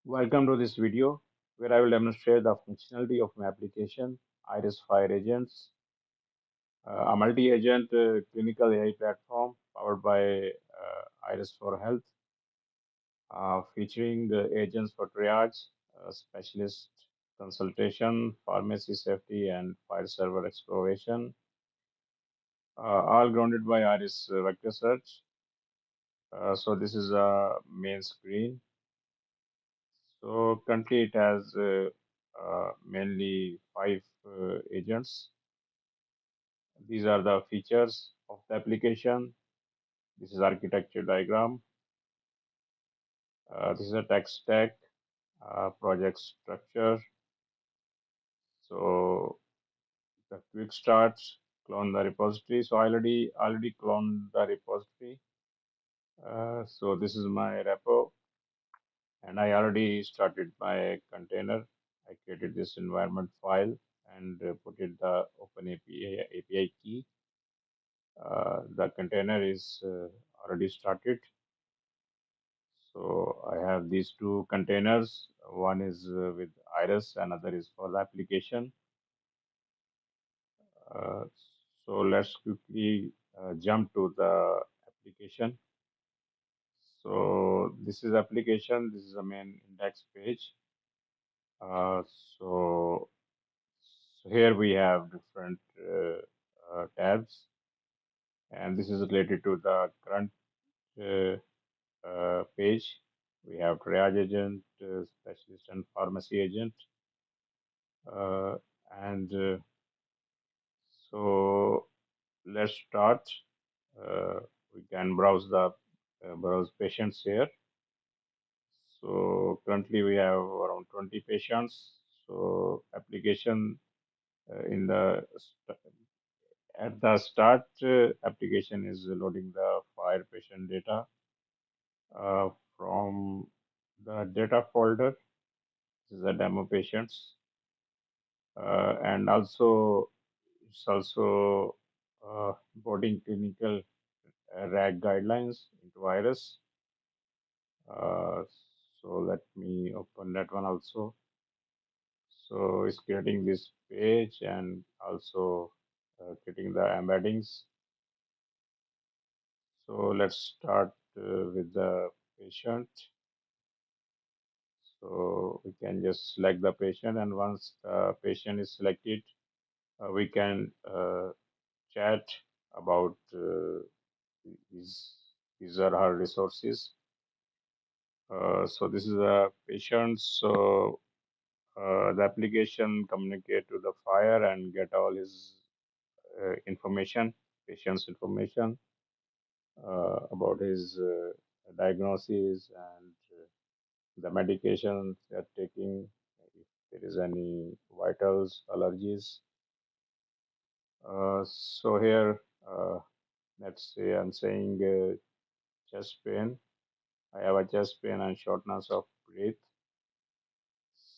Welcome to this video where I will demonstrate the functionality of my application IRIS FHIR Agents, a multi-agent clinical AI platform powered by IRIS for Health, featuring agents for triage, specialist consultation, pharmacy safety, and file server exploration, all grounded by IRIS vector search. So this is a main screen. So currently it has mainly five agents. These are the features of the application. This is architecture diagram. This is a tech stack, project structure. So the quick start, clone the repository. So I already cloned the repository. So this is my repo, and I already started my container. I created this environment file and put it the open API key. The container is already started. So I have these two containers. One is with Iris, another is for the application. Uh, so let's quickly jump to the application. So this is application. This is the main index page. Uh, so, so here we have different tabs, and this is related to the current page. We have triage agent, specialist, and pharmacy agent. Uh, and So let's start. Uh, we can browse patients here. So currently we have around 20 patients. So application in the at the start application is loading the FHIR patient data uh, from the data folder. This is the demo patients, and also it's also importing clinical RAG guidelines into IRIS. Uh, so let me open that one also. So it's creating this page and also creating the embeddings. So let's start with the patient. So we can just select the patient, and once the patient is selected, we can chat about these, these are our resources. So this is a patient. So the application communicate to the FHIR and get all his information, patient's information about his diagnosis and the medications they're taking, if there is any vitals, allergies. So here, let's say I'm saying chest pain. I have a chest pain and shortness of breath.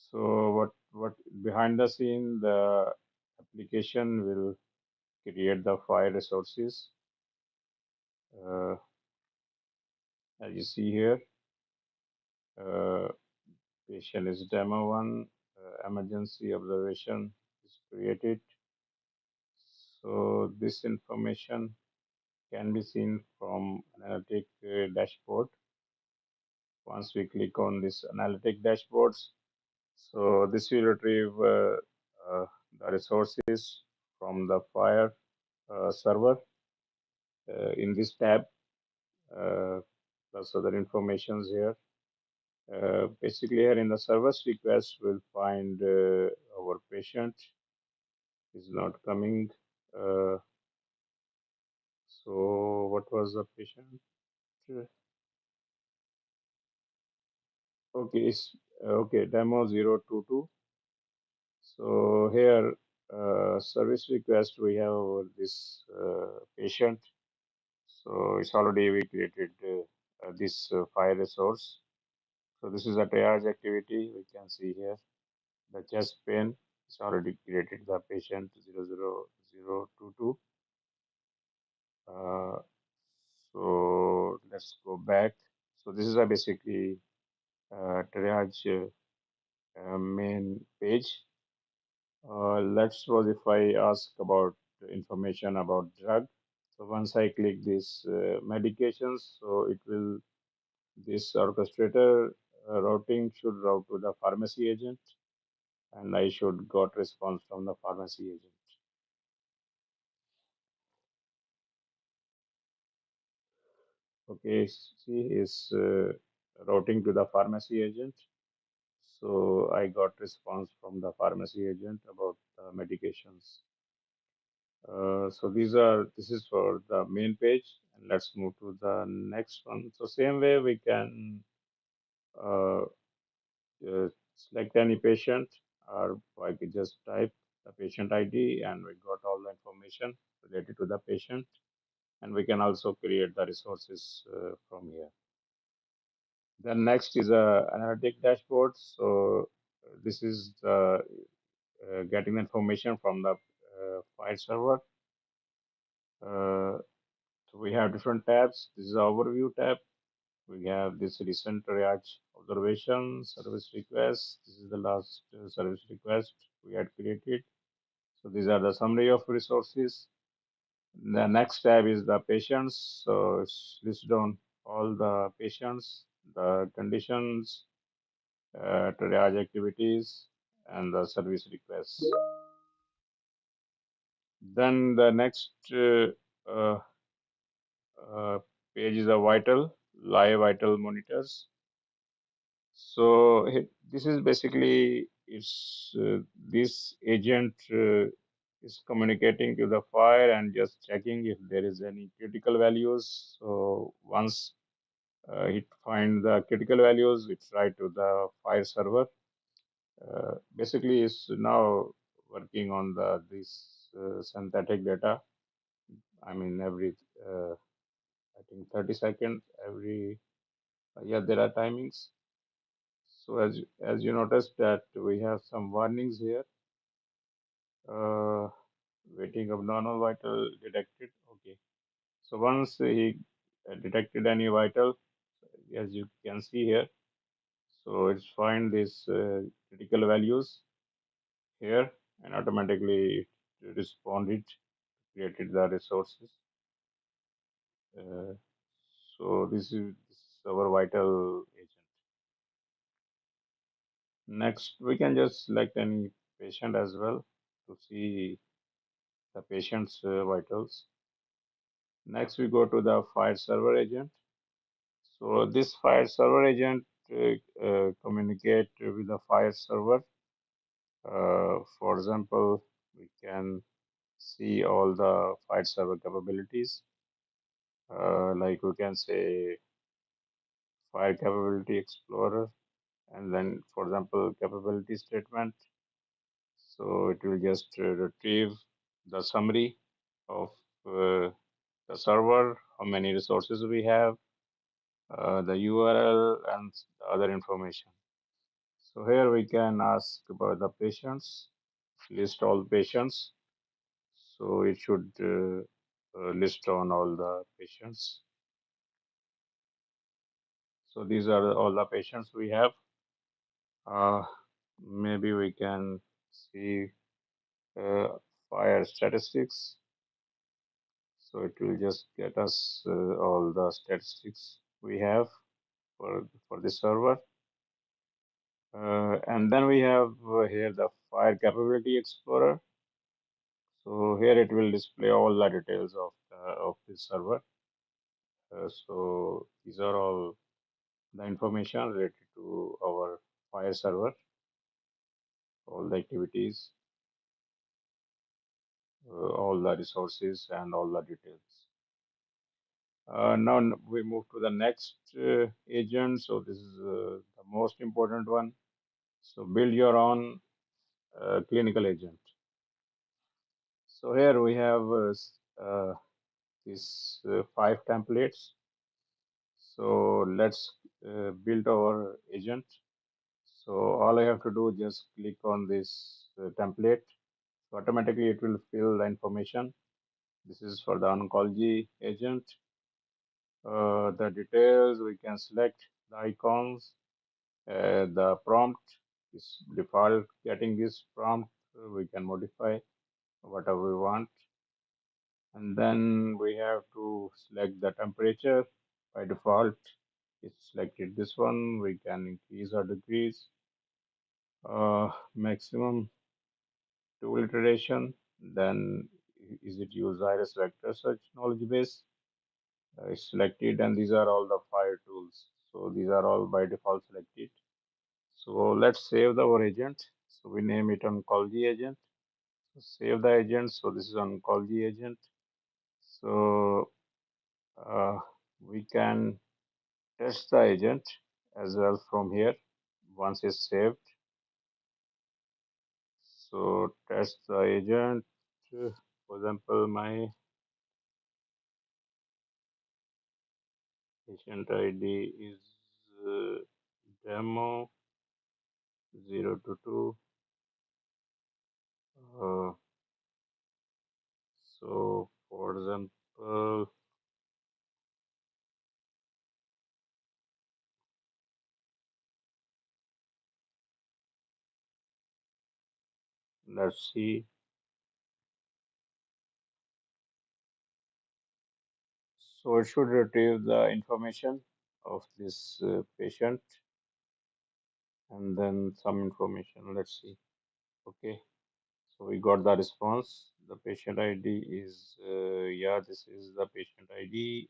So what behind the scene, the application will create the file resources. Uh, as you see here, uh, patient is demo one, emergency observation is created. So this information can be seen from analytic dashboard. Once we click on this analytic dashboards, so this will retrieve the resources from the FHIR server in this tab. Plus other informations here. Basically, here in the service request, we'll find our patient is not coming. Uh, so, what was the patient? Okay, okay, demo 022. So here, service request, we have this patient. So it's already we created this file resource. So this is a triage activity. We can see here the chest pain is already created the patient 00022. Uh, so let's go back. So this is a basically triage main page. Let's suppose if I ask about information about drug. So once I click this medications, so it will this orchestrator routing should route to the pharmacy agent, and I should got response from the pharmacy agent. Okay, see is routing to the pharmacy agent. So I got response from the pharmacy agent about the medications. So this is for the main page, and let's move to the next one. So same way we can uh, select any patient, or I could just type the patient ID, and we got all the information related to the patient, and we can also create the resources from here. Then next is a analytic dashboard. So this is the getting information from the file server. Uh, so we have different tabs. This is the overview tab. We have this recent triage observation, service request. This is the last service request we had created. So these are the summary of resources. The next tab is the patients. So it's listed down all the patients, the conditions, triage activities, and the service requests. Then the next uh, uh, page is a live vital monitors. So this is basically it's this agent is communicating to the FHIR and just checking if there is any critical values. So once it find the critical values, it write to the FHIR server. Basically, it's now working on the this synthetic data. I mean, every I think 30 seconds, every yeah, there are timings. So as you noticed that we have some warnings here. Uh, Waiting abnormal vital detected. Okay. So once he detected any vital, as you can see here, so it's find these critical values here and automatically it responded, created the resources. Uh, so this is our vital agent. Next, we can just select any patient as well to see the patient's vitals. Next, we go to the FHIR server agent. So this FHIR server agent communicate with the FHIR server. For example, we can see all the FHIR server capabilities. Like we can say FHIR capability explorer, and then, for example, capability statement. So it will just retrieve the summary of the server, how many resources we have, the URL, and the other information. So here we can ask about the patients, list all patients. So it should list on all the patients. So these are all the patients we have. Uh, Maybe we can see uh, FHIR statistics. So it will just get us all the statistics we have for the server. And then we have here the FHIR Capability Explorer. So here it will display all the details of this server. So these are all the information related to our FHIR server, all the activities, all the resources, and all the details. Now we move to the next agent. So this is the most important one. So build your own clinical agent. So here we have these 5 templates. So let's build our agent. So all I have to do is just click on this template. So automatically it will fill the information. This is for the oncology agent. The details we can select the icons. The prompt is default getting this prompt. We can modify whatever we want. And then we have to select the temperature. By default, it's selected this one. We can increase or decrease. Maximum tool iteration. Then is it use iris vector search knowledge base? It's selected, and these are all the FHIR tools. So these are all by default selected. So let's save our agent. So we name it oncology agent. So save the agent. So this is oncology agent. So uh, we can test the agent as well from here once it's saved. So test the agent. For example, my patient ID is demo 022. Uh, so for example, let's see. So it should retrieve the information of this patient and then some information. Let's see. Okay. So we got the response. The patient ID is, yeah, this is the patient ID.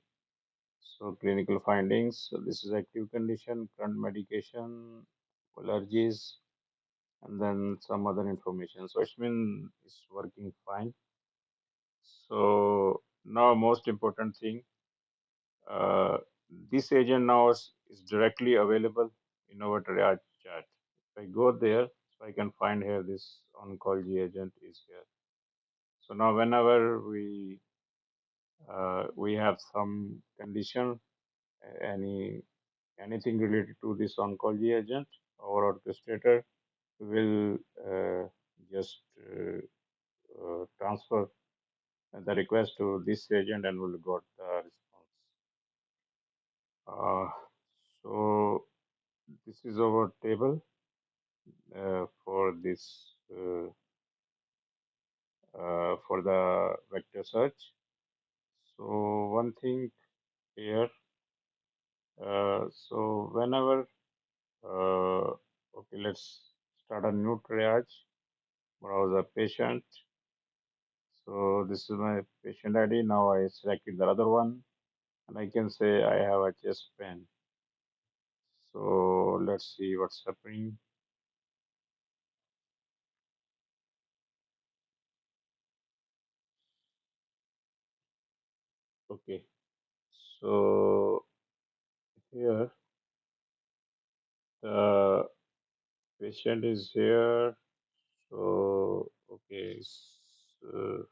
So clinical findings. So this is active condition, current medication, allergies, and then some other information. So it's been it's working fine. So now most important thing, uh, this agent now is directly available in our triage chat. If I go there, so I can find here this oncology agent is here. So now whenever we have some condition, anything related to this oncology agent, our orchestrator will just transfer the request to this agent and will got the response. So this is our table for this for the vector search. So one thing here, so whenever okay, let's start a new triage. Browse a patient. So this is my patient ID. Now I selected the other one, and I can say I have a chest pain. So let's see what's happening. Okay, so here the patient is here. So okay, so,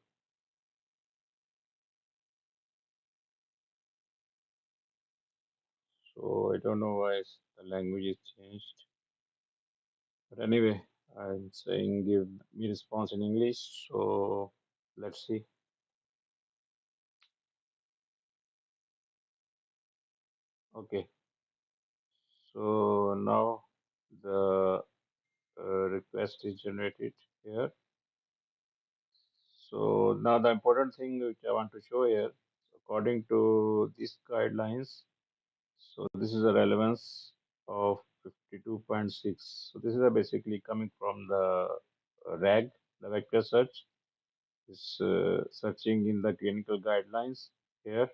so I don't know why the language is changed. But anyway, I'm saying give me response in English. So let's see. Okay, so now the request is generated here. So now the important thing which I want to show here, according to these guidelines, so this is a relevance of 52.6. So this is basically coming from the RAG, the vector search. Is searching in the clinical guidelines here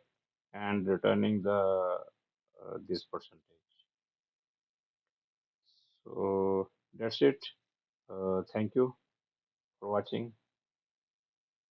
and returning the this percentage. So that's it. Thank you for watching.